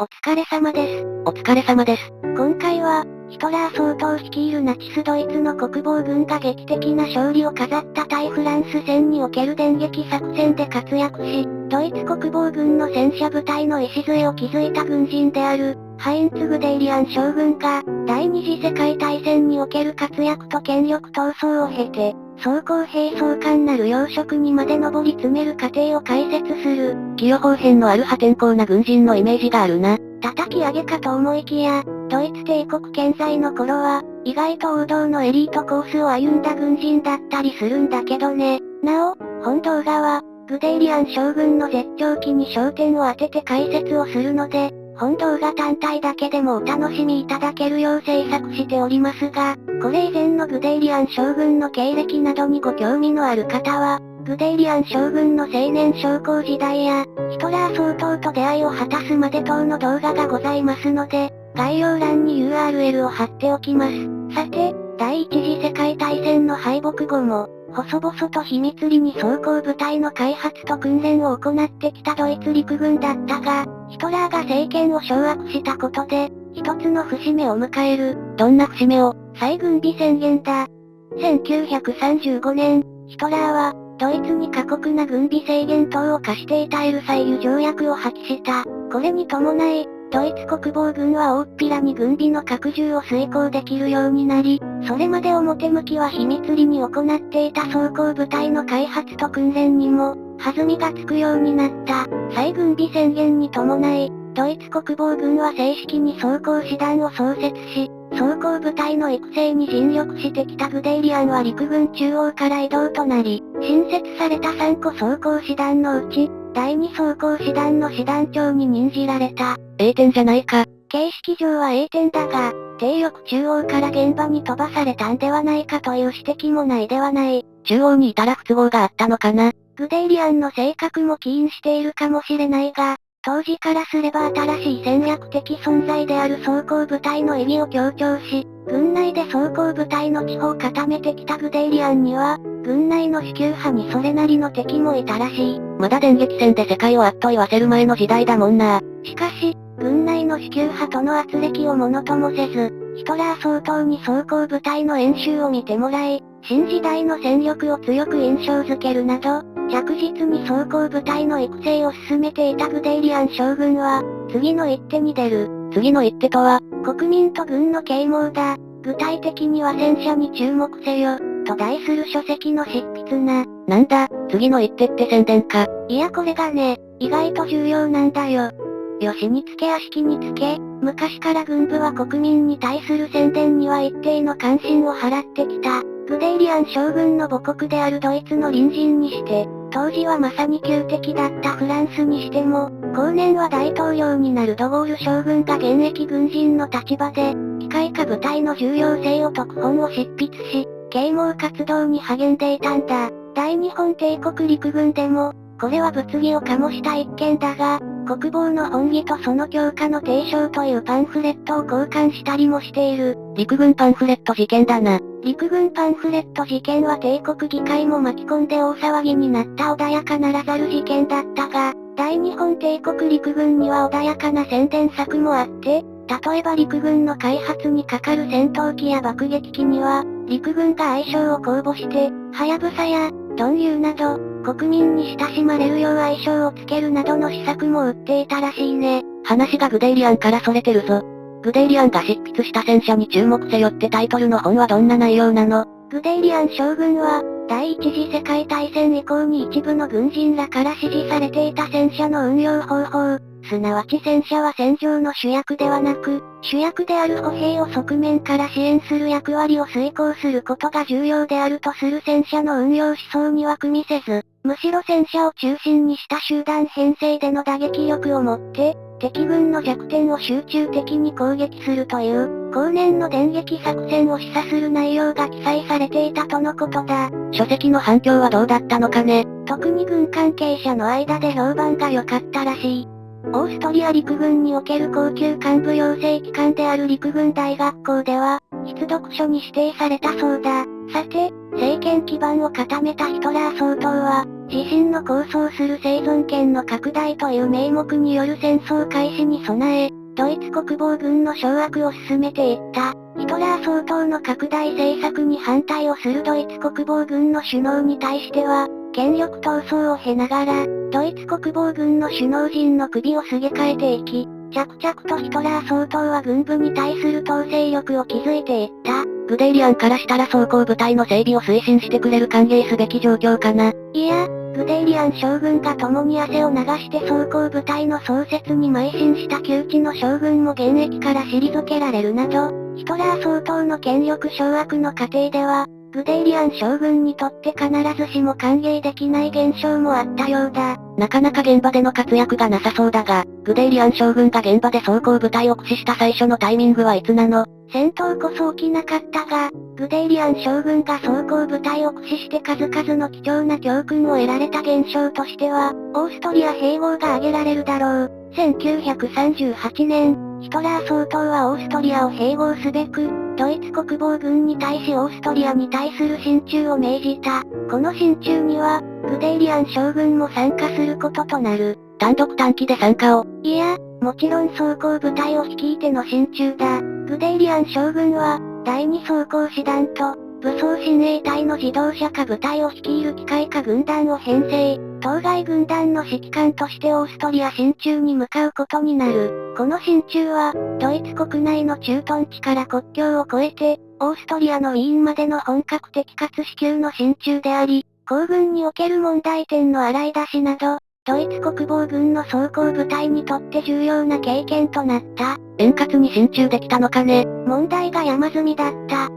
お疲れ様です。お疲れ様です。今回は、ヒトラー総統率いるナチスドイツの国防軍が劇的な勝利を飾った対フランス戦における電撃作戦で活躍し、ドイツ国防軍の戦車部隊の礎を築いた軍人である、ハインツ・グデイリアン将軍が、第二次世界大戦における活躍と権力闘争を経て、総工兵総監なる要職にまで上り詰める過程を解説する。器用方変のある破天荒な軍人のイメージがあるな。叩き上げかと思いきや、ドイツ帝国健在の頃は、意外と王道のエリートコースを歩んだ軍人だったりするんだけどね。なお、本動画は、グデイリアン将軍の絶頂期に焦点を当てて解説をするので、本動画単体だけでもお楽しみいただけるよう制作しておりますが、これ以前のグデイリアン将軍の経歴などにご興味のある方は、グデイリアン将軍の青年将校時代や、ヒトラー総統と出会いを果たすまで等の動画がございますので、概要欄に URL を貼っておきます。さて、第一次世界大戦の敗北後も、細々と秘密裏に装甲部隊の開発と訓練を行ってきたドイツ陸軍だったが、ヒトラーが政権を掌握したことで、一つの節目を迎える。どんな節目を？再軍備宣言だ。1935年、ヒトラーは、ドイツに過酷な軍備制限等を課していたエルサイユ条約を破棄した。これに伴い、ドイツ国防軍は大っぴらに軍備の拡充を遂行できるようになり、それまで表向きは秘密裏に行っていた装甲部隊の開発と訓練にも、弾みがつくようになった。再軍備宣言に伴い、ドイツ国防軍は正式に装甲師団を創設し、装甲部隊の育成に尽力してきたグデイリアンは陸軍中央から異動となり、新設された3個装甲師団のうち、第2装甲師団の師団長に任じられた。栄転じゃないか。形式上は栄転だが、帝翼中央から現場に飛ばされたんではないかという指摘もないではない。中央にいたら不都合があったのかな。グデイリアンの性格も起因しているかもしれないが、当時からすれば新しい戦略的存在である装甲部隊の意義を強調し、軍内で装甲部隊の地方を固めてきたグデイリアンには、軍内の主級派にそれなりの敵もいたらしい。まだ電撃戦で世界をあっと言わせる前の時代だもんな。しかし、軍内の主級派との圧力をものともせず、ヒトラー総統に装甲部隊の演習を見てもらい、新時代の戦力を強く印象づけるなど、着実に装甲部隊の育成を進めていたグデイリアン将軍は、次の一手に出る。次の一手とは、国民と軍の啓蒙だ。具体的には戦車に注目せよ、と題する書籍の執筆な。なんだ、次の一手って宣伝か。いやこれがね、意外と重要なんだよ。よしにつけ悪しきにつけ、昔から軍部は国民に対する宣伝には一定の関心を払ってきた。グデイリアン将軍の母国であるドイツの隣人にして、当時はまさに旧敵だったフランスにしても、後年は大統領になるドゴール将軍が現役軍人の立場で、機械化部隊の重要性を説く本を執筆し、啓蒙活動に励んでいたんだ。大日本帝国陸軍でも、これは物議を醸した一件だが、国防の本義とその強化の提唱というパンフレットを交換したりもしている。陸軍パンフレット事件だな。陸軍パンフレット事件は帝国議会も巻き込んで大騒ぎになった穏やかならざる事件だったが、大日本帝国陸軍には穏やかな宣伝策もあって、例えば陸軍の開発にかかる戦闘機や爆撃機には、陸軍が愛称を公募して、はやぶさや、ドンユーなど、国民に親しまれるよう愛称をつけるなどの施策も打っていたらしいね。話がグデイリアンからそれてるぞ。グデイリアンが執筆した戦車に注目せよってタイトルの本はどんな内容なの？グデイリアン将軍は、第一次世界大戦以降に一部の軍人らから支持されていた戦車の運用方法、すなわち戦車は戦場の主役ではなく、主役である歩兵を側面から支援する役割を遂行することが重要であるとする戦車の運用思想には組みせず、むしろ戦車を中心にした集団編成での打撃力をもって、敵軍の弱点を集中的に攻撃するという、後年の電撃作戦を示唆する内容が記載されていたとのことだ。書籍の反響はどうだったのかね。特に軍関係者の間で評判が良かったらしい。オーストリア陸軍における高級幹部養成機関である陸軍大学校では、必読書に指定されたそうだ。さて、政権基盤を固めたヒトラー総統は、自身の構想する生存権の拡大という名目による戦争開始に備え、ドイツ国防軍の掌握を進めていった。ヒトラー総統の拡大政策に反対をするドイツ国防軍の首脳に対しては、権力闘争を経ながら、ドイツ国防軍の首脳陣の首をすげ替えていき、着々とヒトラー総統は軍部に対する統制力を築いていった。グデイリアンからしたら装甲部隊の整備を推進してくれる歓迎すべき状況かな。いや、グデイリアン将軍が共に汗を流して装甲部隊の創設に邁進した旧知の将軍も現役から退けられるなど、ヒトラー総統の権力掌握の過程では、グデイリアン将軍にとって必ずしも歓迎できない現象もあったようだ。なかなか現場での活躍がなさそうだが、グデイリアン将軍が現場で装甲部隊を駆使した最初のタイミングはいつなの？戦闘こそ起きなかったが、グデイリアン将軍が装甲部隊を駆使して数々の貴重な教訓を得られた現象としては、オーストリア併合が挙げられるだろう。1938年、ヒトラー総統はオーストリアを併合すべく、ドイツ国防軍に対しオーストリアに対する進駐を命じた。この進駐には、グデイリアン将軍も参加することとなる。単独短期で参加を。いや、もちろん装甲部隊を率いての進駐だ。グデイリアン将軍は、第二装甲師団と、武装親衛隊の自動車化部隊を率いる機械化軍団を編成、当該軍団の指揮官としてオーストリア進駐に向かうことになる。この進駐は、ドイツ国内の駐屯地から国境を越えて、オーストリアのウィーンまでの本格的かつ至急の進駐であり、行軍における問題点の洗い出しなど、ドイツ国防軍の装甲部隊にとって重要な経験となった。円滑に進駐できたのかね。問題が山積みだった。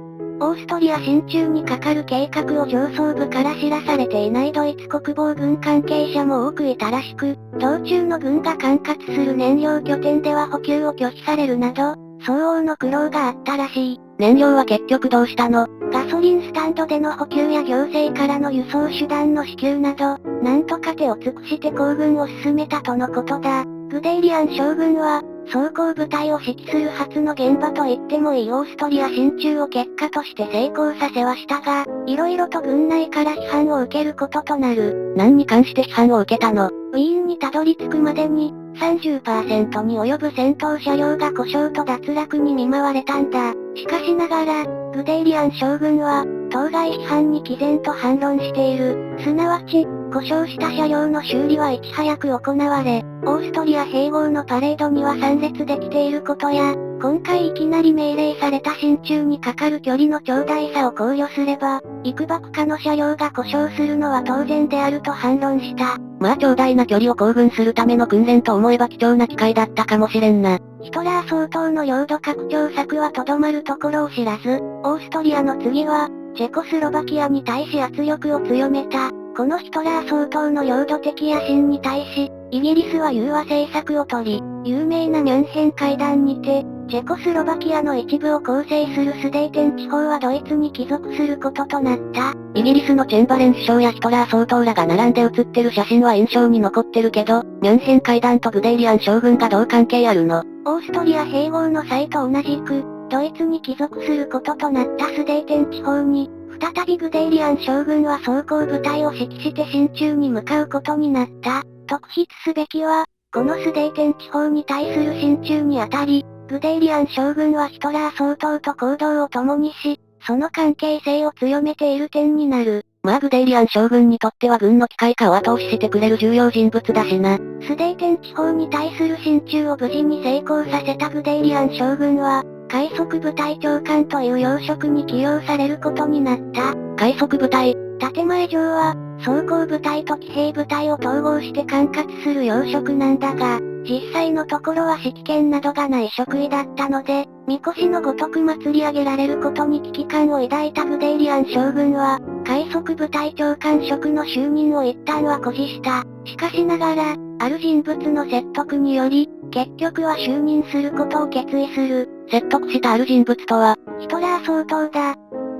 オーストリア進駐にかかる計画を上層部から知らされていないドイツ国防軍関係者も多くいたらしく、道中の軍が管轄する燃料拠点では補給を拒否されるなど、相応の苦労があったらしい。燃料は結局どうしたの？ガソリンスタンドでの補給や行政からの輸送手段の支給など、なんとか手を尽くして行軍を進めたとのことだ。グデイリアン将軍は、装甲部隊を指揮する初の現場と言ってもいいオーストリア進駐を結果として成功させはしたが、色々と軍内から批判を受けることとなる。何に関して批判を受けたの？ウィーンにたどり着くまでに、30% に及ぶ戦闘車両が故障と脱落に見舞われたんだ。しかしながら、グデイリアン将軍は、当該批判に毅然と反論している。すなわち、故障した車両の修理はいち早く行われ、オーストリア併合のパレードには参列できていることや、今回いきなり命令された進駐にかかる距離の長大さを考慮すれば、幾ばくかの車両が故障するのは当然であると反論した。まあ長大な距離を行軍するための訓練と思えば貴重な機会だったかもしれんな。ヒトラー総統の領土拡張策はとどまるところを知らず、オーストリアの次は、チェコスロバキアに対し圧力を強めた。このヒトラー総統の領土的野心に対し、イギリスは融和政策をとり、有名なミュンヘン会談にて、チェコスロバキアの一部を構成するスデーテン地方はドイツに帰属することとなった。イギリスのチェンバレン首相やヒトラー総統らが並んで写ってる写真は印象に残ってるけど、ミュンヘン会談とグデイリアン将軍がどう関係あるの？オーストリア併合の際と同じく、ドイツに帰属することとなったスデーテン地方に、再びグデイリアン将軍は装甲部隊を指揮して進駐に向かうことになった。特筆すべきは、このスデーテン地方に対する進駐にあたり、グデイリアン将軍はヒトラー総統と行動を共にし、その関係性を強めている点になる。まあグデイリアン将軍にとっては軍の機械化を後押ししてくれる重要人物だしな。スデーテン地方に対する進駐を無事に成功させたグデイリアン将軍は、快速部隊長官という要職に起用されることになった。快速部隊。建前上は、装甲部隊と騎兵部隊を統合して管轄する要職なんだが、実際のところは指揮権などがない職位だったので、みこしのごとく祭り上げられることに危機感を抱いたグデイリアン将軍は、快速部隊長官職の就任を一旦は固辞した。しかしながら、ある人物の説得により、結局は就任することを決意する。説得したある人物とは、ヒトラー総統だ。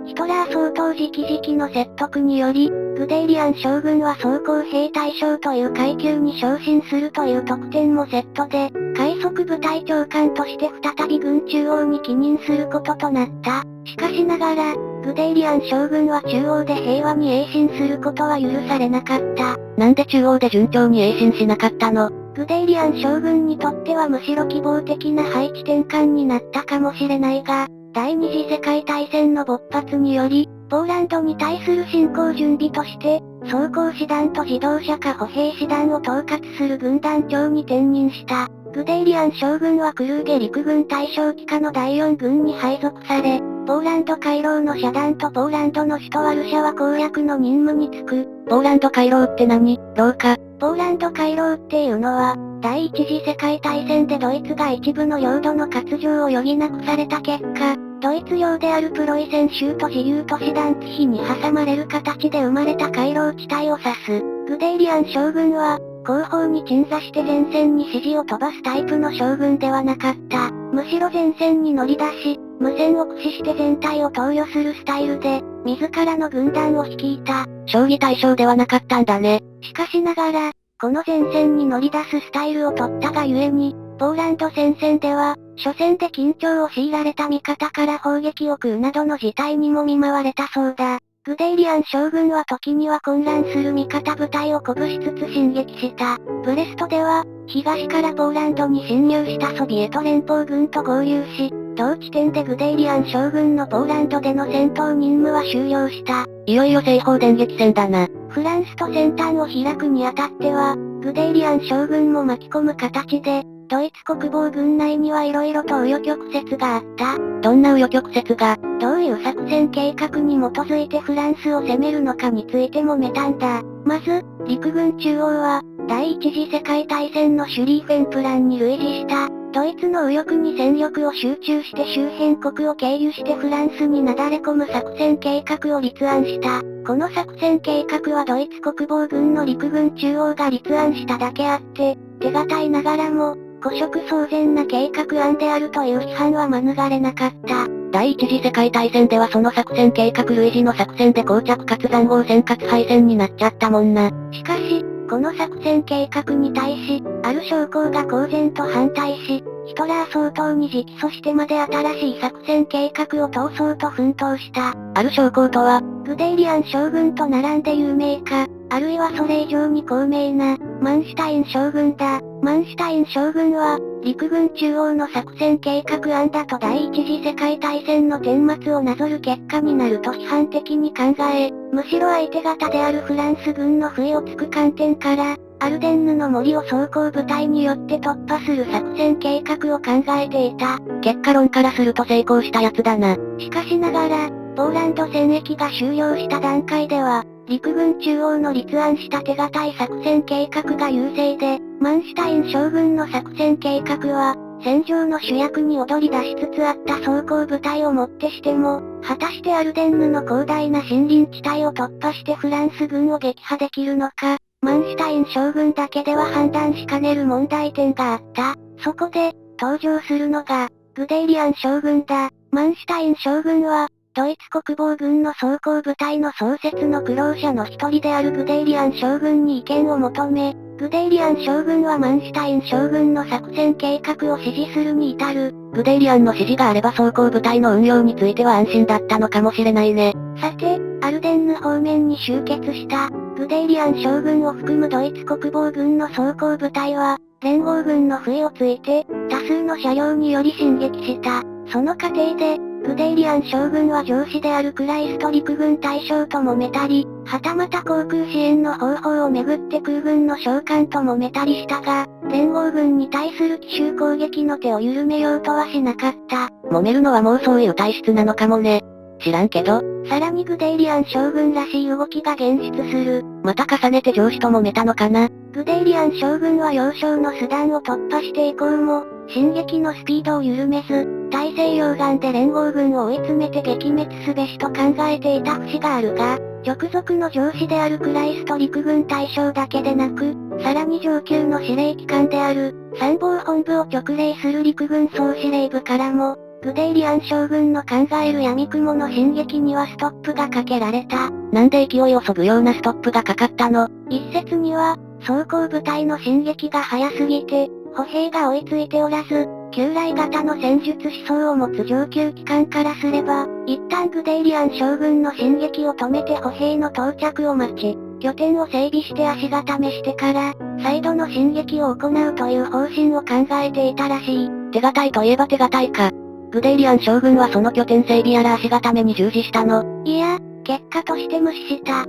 ヒトラー総統直々の説得により、グデイリアン将軍は装甲兵大将という階級に昇進するという特典もセットで、快速部隊長官として再び軍中央に帰任することとなった。しかしながら、グデイリアン将軍は中央で平和に栄進することは許されなかった。なんで中央で順調に栄進しなかったの？グデイリアン将軍にとってはむしろ希望的な配置転換になったかもしれないが、第二次世界大戦の勃発により、ポーランドに対する侵攻準備として、装甲師団と自動車化歩兵師団を統括する軍団長に転任した。グデイリアン将軍はクルーゲ陸軍大将機下の第4軍に配属され、ポーランド回廊の遮断とポーランドの首都ワルシャワ攻略の任務に就く。ポーランド回廊って何？廊下？ポーランド回廊っていうのは、第一次世界大戦でドイツが一部の領土の割譲を余儀なくされた結果、ドイツ領であるプロイセン州と自由都市団地比に挟まれる形で生まれた回廊地帯を指す。グデイリアン将軍は、後方に鎮座して前線に指示を飛ばすタイプの将軍ではなかった。むしろ前線に乗り出し、無線を駆使して全体を投与するスタイルで、自らの軍団を率いた。将棋対象ではなかったんだね。しかしながら、この前線に乗り出すスタイルを取ったがゆえに、ポーランド戦線では、初戦で緊張を強いられた味方から砲撃を食うなどの事態にも見舞われたそうだ。グデイリアン将軍は時には混乱する味方部隊を鼓舞しつつ進撃した。ブレストでは、東からポーランドに侵入したソビエト連邦軍と合流し、同地点でグデイリアン将軍のポーランドでの戦闘任務は終了した。いよいよ西方電撃戦だな。フランスと先端を開くにあたっては、グデイリアン将軍も巻き込む形で、ドイツ国防軍内には色々と紆余曲折があった。どんな紆余曲折が？どういう作戦計画に基づいてフランスを攻めるのかについてもめたんだ。まず、陸軍中央は、第一次世界大戦のシュリーフェンプランに類似した、ドイツの右翼に戦力を集中して周辺国を経由してフランスになだれ込む作戦計画を立案した。この作戦計画はドイツ国防軍の陸軍中央が立案しただけあって、手堅いながらも、古色蒼然な計画案であるという批判は免れなかった。第一次世界大戦ではその作戦計画類似の作戦で膠着かつ残壕戦かつ敗戦になっちゃったもんな。しかし、この作戦計画に対し、ある将校が公然と反対し、ヒトラー総統に直訴してまで新しい作戦計画を通そうと奮闘した。ある将校とは、グデイリアン将軍と並んで有名か、あるいはそれ以上に高名な、マンシュタイン将軍だ。マンシュタイン将軍は、陸軍中央の作戦計画案だと第一次世界大戦の顛末をなぞる結果になると批判的に考え、むしろ相手方であるフランス軍の不意をつく観点から、アルデンヌの森を装甲部隊によって突破する作戦計画を考えていた。結果論からすると成功したやつだな。しかしながら、ポーランド戦役が終了した段階では、陸軍中央の立案した手堅い作戦計画が優勢で、マンシュタイン将軍の作戦計画は、戦場の主役に躍り出しつつあった装甲部隊をもってしても、果たしてアルデンヌの広大な森林地帯を突破してフランス軍を撃破できるのか、マンシュタイン将軍だけでは判断しかねる問題点があった。そこで、登場するのが、グデイリアン将軍だ。マンシュタイン将軍は、ドイツ国防軍の装甲部隊の創設の苦労者の一人であるグデイリアン将軍に意見を求め、グデイリアン将軍はマンシュタイン将軍の作戦計画を支持するに至る。グデイリアンの指示があれば装甲部隊の運用については安心だったのかもしれないね。さて、アルデンヌ方面に集結した、グデイリアン将軍を含むドイツ国防軍の装甲部隊は、連合軍の不意をついて、多数の車両により進撃した。その過程で、グデイリアン将軍は上司であるクライスト陸軍大将と揉めたり、はたまた航空支援の方法をめぐって空軍の将官と揉めたりしたが、連合軍に対する奇襲攻撃の手を緩めようとはしなかった。揉めるのはもうそういう体質なのかもね。知らんけど。さらにグデイリアン将軍らしい動きが現出する。また重ねて上司と揉めたのかな。グデイリアン将軍は要衝のスダンを突破して以降も、進撃のスピードを緩めず、大西洋岸で連合軍を追い詰めて撃滅すべしと考えていた節があるが、直属の上司であるクライスト陸軍大将だけでなく、さらに上級の司令機関である、参謀本部を直令する陸軍総司令部からも、グデイリアン将軍の考える闇雲の進撃にはストップがかけられた。なんで勢いをそぐようなストップがかかったの？一説には、装甲部隊の進撃が早すぎて、歩兵が追いついておらず、旧来型の戦術思想を持つ上級機関からすれば、一旦旦グデイリアン将軍の進撃を止めて歩兵の到着を待ち、拠点を整備して足固めしてから、再度の進撃を行うという方針を考えていたらしい。手堅いといえば手堅いか。グデイリアン将軍はその拠点整備やら足固めに従事したの。いや、結果として無視した。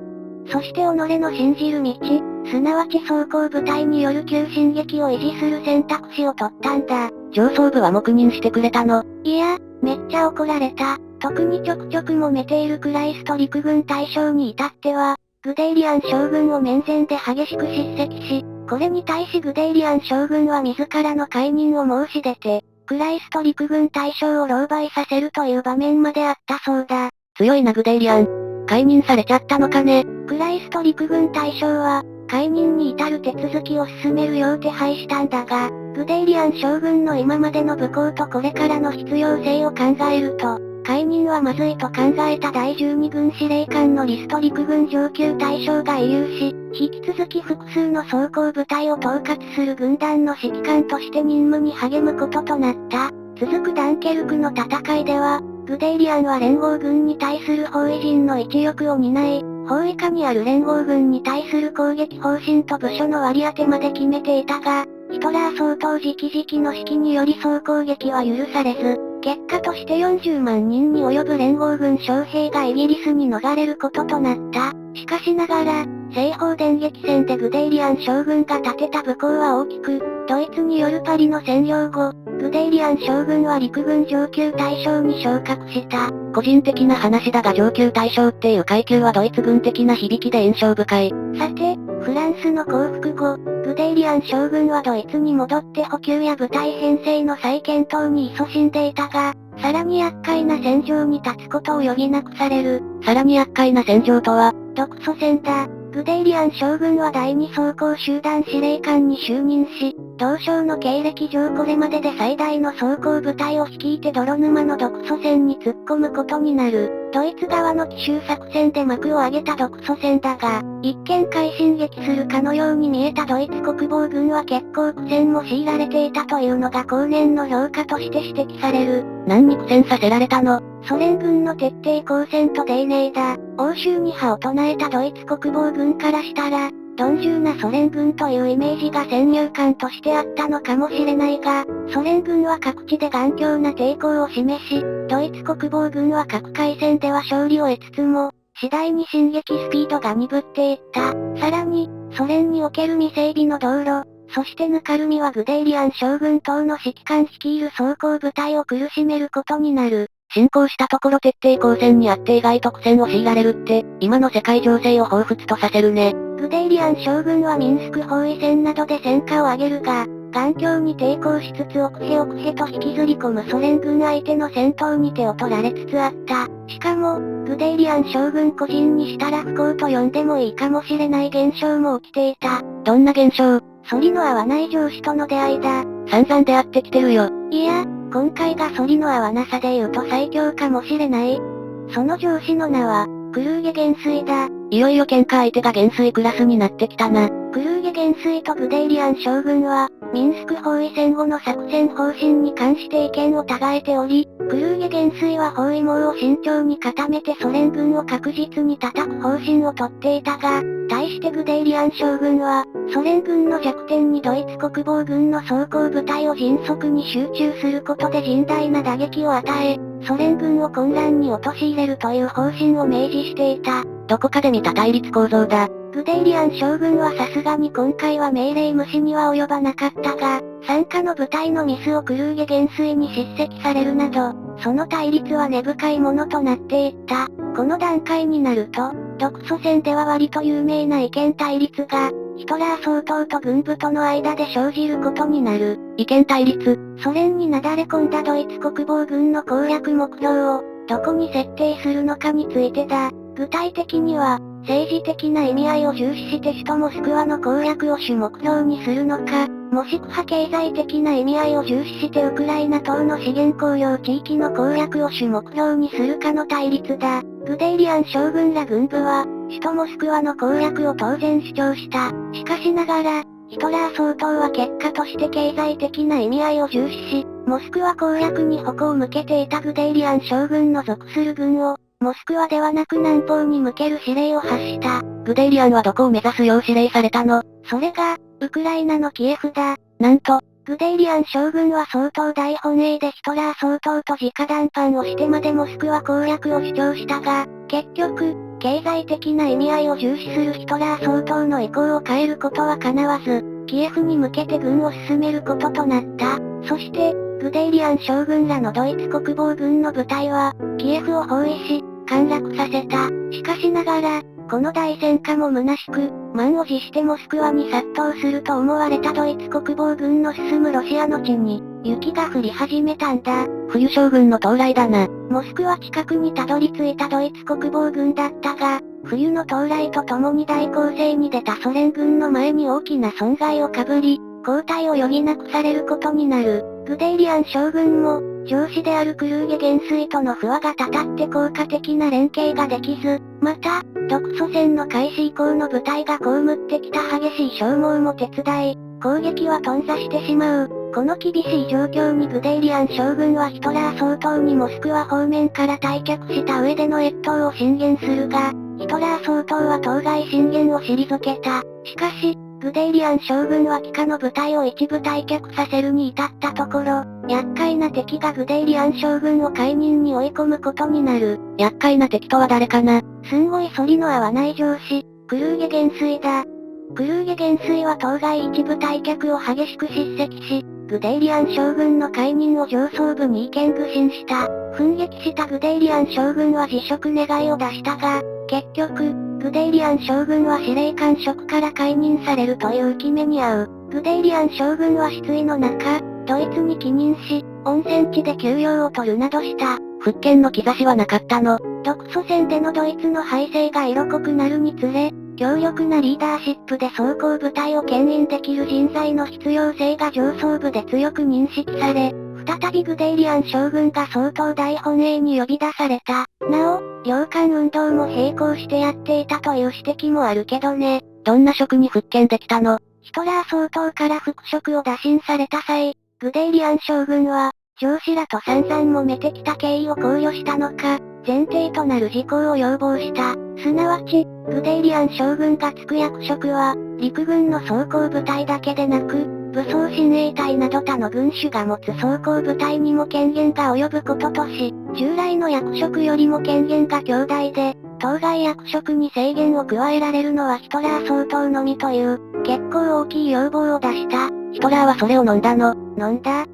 そして己の信じる道、すなわち装甲部隊による急進撃を維持する選択肢を取ったんだ。上層部は黙認してくれたの。いや、めっちゃ怒られた。特にちょくちょく揉めているクライスト陸軍大将に至っては、グデイリアン将軍を面前で激しく叱責し、これに対しグデイリアン将軍は自らの解任を申し出て、クライスト陸軍大将を狼狽させるという場面まであったそうだ。強いなグデイリアン。解任されちゃったのかね。クライスト陸軍大将は、解任に至る手続きを進めるよう手配したんだが、グデイリアン将軍の今までの武功とこれからの必要性を考えると、解任はまずいと考えた第12軍司令官のリスト陸軍上級大将が慰留し、引き続き複数の装甲部隊を統括する軍団の指揮官として任務に励むこととなった。続くダンケルクの戦いでは、グデイリアンは連合軍に対する包囲陣の一翼を担い、包囲下にある連合軍に対する攻撃方針と部署の割り当てまで決めていたが、ヒトラー総統直々の指揮により総攻撃は許されず、結果として40万人に及ぶ連合軍将兵がイギリスに逃れることとなった。しかしながら、西方電撃戦でグデイリアン将軍が立てた武功は大きく、ドイツによるパリの占領後、グデイリアン将軍は陸軍上級大将に昇格した。個人的な話だが上級大将っていう階級はドイツ軍的な響きで印象深い。さて、フランスの降伏後、グデイリアン将軍はドイツに戻って補給や部隊編成の再検討に勤しんでいたが、さらに厄介な戦場に立つことを余儀なくされる。さらに厄介な戦場とは、独ソ戦だ。グデイリアン将軍は第二装甲集団司令官に就任し、同省の経歴上これまでで最大の装甲部隊を率いて泥沼の独ソ戦に突っ込むことになる。ドイツ側の奇襲作戦で幕を上げた独ソ戦だが、一見快進撃するかのように見えたドイツ国防軍は結構苦戦も強いられていたというのが後年の評価として指摘される。何に苦戦させられたの？ソ連軍の徹底抗戦と丁寧だ。欧州に派を唱えたドイツ国防軍からしたら、鈍重なソ連軍というイメージが先入観としてあったのかもしれないが、ソ連軍は各地で頑強な抵抗を示し、ドイツ国防軍は各海戦では勝利を得つつも、次第に進撃スピードが鈍っていった。さらに、ソ連における未整備の道路、そしてぬかるみはグデイリアン将軍等の指揮官率いる装甲部隊を苦しめることになる。侵攻したところ徹底抗戦にあって意外と苦戦を強いられるって、今の世界情勢を彷彿とさせるね。グデイリアン将軍はミンスク包囲戦などで戦果を上げるが、頑強に抵抗しつつ奥へと引きずり込むソ連軍相手の戦闘に手を取られつつあった。しかも、グデイリアン将軍個人にしたら不幸と呼んでもいいかもしれない現象も起きていた。どんな現象？反りの合わない上司との出会いだ。散々出会ってきてるよ。いや、今回が反りの合わなさで言うと最強かもしれない。その上司の名は、クルーゲ元帥だ。いよいよ喧嘩相手が元帥クラスになってきたな。クルーゲ元帥とグデイリアン将軍は、ミンスク包囲戦後の作戦方針に関して意見を違えており、クルーゲ元帥は包囲網を慎重に固めてソ連軍を確実に叩く方針をとっていたが、対してグデイリアン将軍は、ソ連軍の弱点にドイツ国防軍の装甲部隊を迅速に集中することで甚大な打撃を与え、ソ連軍を混乱に陥れるという方針を明示していた。どこかで見た対立構造だ。グデイリアン将軍はさすがに今回は命令無視には及ばなかったが、傘下の部隊のミスをクルーゲ元帥に叱責されるなど、その対立は根深いものとなっていった。この段階になると、独ソ戦では割と有名な意見対立が、ヒトラー総統と軍部との間で生じることになる。意見対立。ソ連になだれ込んだドイツ国防軍の攻略目標を、どこに設定するのかについてだ。具体的には、政治的な意味合いを重視して首都モスクワの攻略を主目標にするのか、もしくは経済的な意味合いを重視してウクライナ等の資源鉱領地域の攻略を主目標にするかの対立だ。グデイリアン将軍ら軍部は、首都モスクワの攻略を当然主張した。しかしながら、ヒトラー総統は結果として経済的な意味合いを重視し、モスクワ攻略に矛を向けていたグデイリアン将軍の属する軍を、モスクワではなく南方に向ける指令を発した。グデイリアンはどこを目指すよう指令されたの？それが、ウクライナのキエフだ。なんと、グデイリアン将軍は総統大本営でヒトラー総統と直談判をしてまでモスクワ攻略を主張したが、結局、経済的な意味合いを重視するヒトラー総統の意向を変えることは叶わず、キエフに向けて軍を進めることとなった。そして、グデイリアン将軍らのドイツ国防軍の部隊は、キエフを包囲し、陥落させた。しかしながら、この大戦果も虚しく、満を持してモスクワに殺到すると思われたドイツ国防軍の進むロシアの地に、雪が降り始めたんだ。冬将軍の到来だな。モスクワ近くにたどり着いたドイツ国防軍だったが、冬の到来とともに大攻勢に出たソ連軍の前に大きな損害をかぶり、後退を余儀なくされることになる。グデイリアン将軍も、上司であるクルーゲ元帥との不和がたたって効果的な連携ができず、また、独ソ戦の開始以降の部隊が被ってきた激しい消耗も手伝い、攻撃は頓挫してしまう。この厳しい状況にグデイリアン将軍はヒトラー総統にモスクワ方面から退却した上での越冬を進言するが、ヒトラー総統は当該進言を退けた。しかし、グデイリアン将軍は帰化の部隊を一部退却させるに至ったところ、厄介な敵がグデイリアン将軍を解任に追い込むことになる。厄介な敵とは誰かな？すんごい反りの合わない上司、クルーゲ元帥だ。クルーゲ元帥は当該一部退却を激しく叱責し、グデイリアン将軍の解任を上層部に意見具申した。奮撃したグデイリアン将軍は辞職願いを出したが、結局、グデイリアン将軍は司令官職から解任されるという決めに遭う。グデイリアン将軍は失意の中、ドイツに帰任し、温泉地で休養を取るなどした。復権の兆しはなかったの？独ソ戦でのドイツの敗勢が色濃くなるにつれ、強力なリーダーシップで装甲部隊を牽引できる人材の必要性が上層部で強く認識され、再びグデイリアン将軍が総統大本営に呼び出された。なお、領還運動も並行してやっていたという指摘もあるけどね。どんな職に復権できたの？ヒトラー総統から副職を打診された際、グデイリアン将軍は、上司らと散々揉めてきた経緯を考慮したのか、前提となる事項を要望した。すなわち、グデイリアン将軍が就く役職は、陸軍の装甲部隊だけでなく、武装親衛隊など他の軍種が持つ装甲部隊にも権限が及ぶこととし、従来の役職よりも権限が強大で、当該役職に制限を加えられるのはヒトラー総統のみという、結構大きい要望を出した。ヒトラーはそれを飲んだの？飲んだ。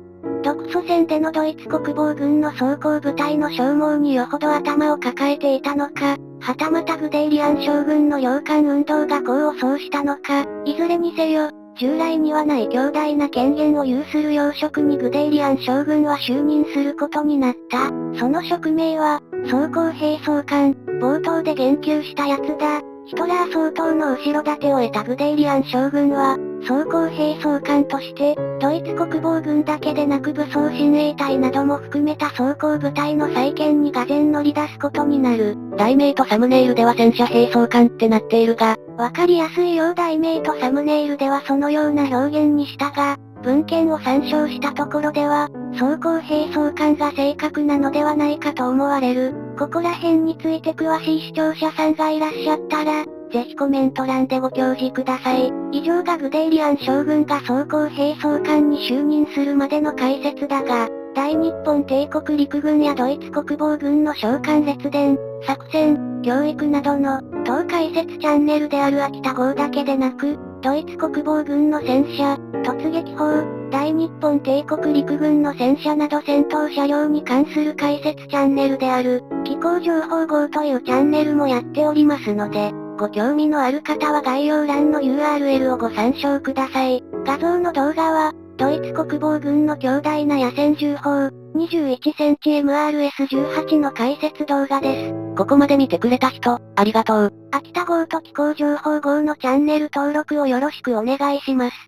独ソ戦でのドイツ国防軍の装甲部隊の消耗によほど頭を抱えていたのか、はたまたグデイリアン将軍の領還運動が功を奏したのか、いずれにせよ、従来にはない強大な権限を有する要職にグデイリアン将軍は就任することになった。その職名は、装甲兵総監、冒頭で言及したやつだ。ヒトラー総統の後ろ盾を得たグデイリアン将軍は、装甲兵総監として、ドイツ国防軍だけでなく武装親衛隊なども含めた装甲部隊の再建にがぜ乗り出すことになる。題名とサムネイルでは戦車兵総監ってなっているが、わかりやすいよう題名とサムネイルではそのような表現にしたが、文献を参照したところでは、装甲兵総監が正確なのではないかと思われる。ここら辺について詳しい視聴者さんがいらっしゃったら、ぜひコメント欄でご教示ください。以上がグデイリアン将軍が装甲兵総監に就任するまでの解説だが、大日本帝国陸軍やドイツ国防軍の召喚列伝、作戦、教育などの、当解説チャンネルである秋田号だけでなく、ドイツ国防軍の戦車、突撃砲、大日本帝国陸軍の戦車など戦闘車両に関する解説チャンネルである、機構情報号というチャンネルもやっておりますので、ご興味のある方は概要欄の URL をご参照ください。画像の動画は、ドイツ国防軍の強大な野戦銃砲、21センチ MRS-18 の解説動画です。ここまで見てくれた人、ありがとう。秋田号と機構情報号のチャンネル登録をよろしくお願いします。